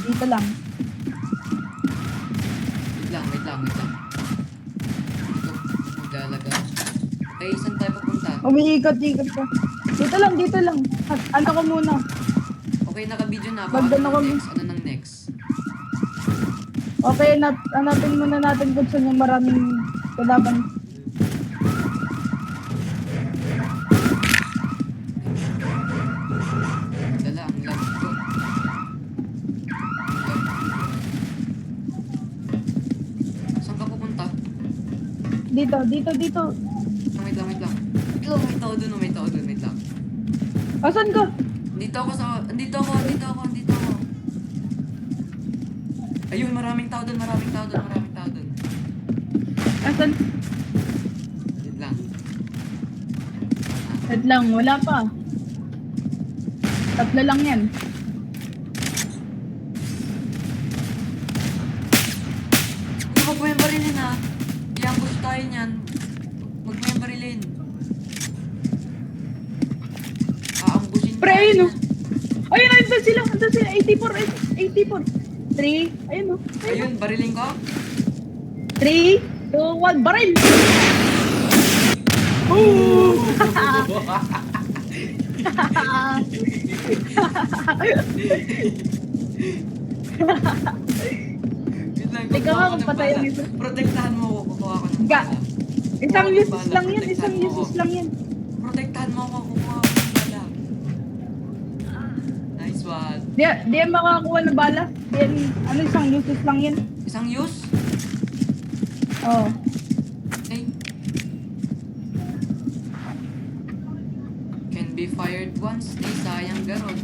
Dito lang. Wait lang. Ito, maglalaga. Okay, saan tayo papunta? Umiikot-ikot ka. Dito lang. At ano ko muna. Okay, naka-video na ako. Magdala Ano kami. next? Ano nang next? Okay, hanapin muna natin kung saan yung maraming kalaban. Dala, ang lag ko. Saan ka pupunta? Dito. Wait lang. Wait lang, may tao dun. Wait lang. Asan ka? Andito ako. Ayun, maraming tao dun. Asan? Wait lang. Wait lang, wala pa. Tatlo lang yan. Huwag mo yung barilin ha. I-ambush tayo niyan. Huwag mo yung barilin. Aambushin Pre, tayo ayun, niyan. oh. Ayun, andun sila. 84. 3, ayun oh. Ayun, barilin ko. 3, 2, 1, baril! Ooh! Wait lang, Teka kukuha nga, ako ng kung patay ang bala. isa. Protektahan mo ako, kukuha ako ng Ga. bala. Isang Kukuha ako ng uses bala, lang yan. protektahan mo ako. Protektahan mo ako, kukuha ako ng bala. Nice one. Di yan makakuha ng bala. Di yan, isang uses lang yan. Isang use? Oo. Okay. Can be fired once. Sayang garod.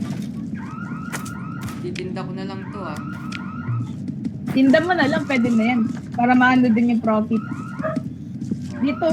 Titinda ko na lang to ah. Tinda mo na lang, pwede na yan. Para maano din yung profit. Dito.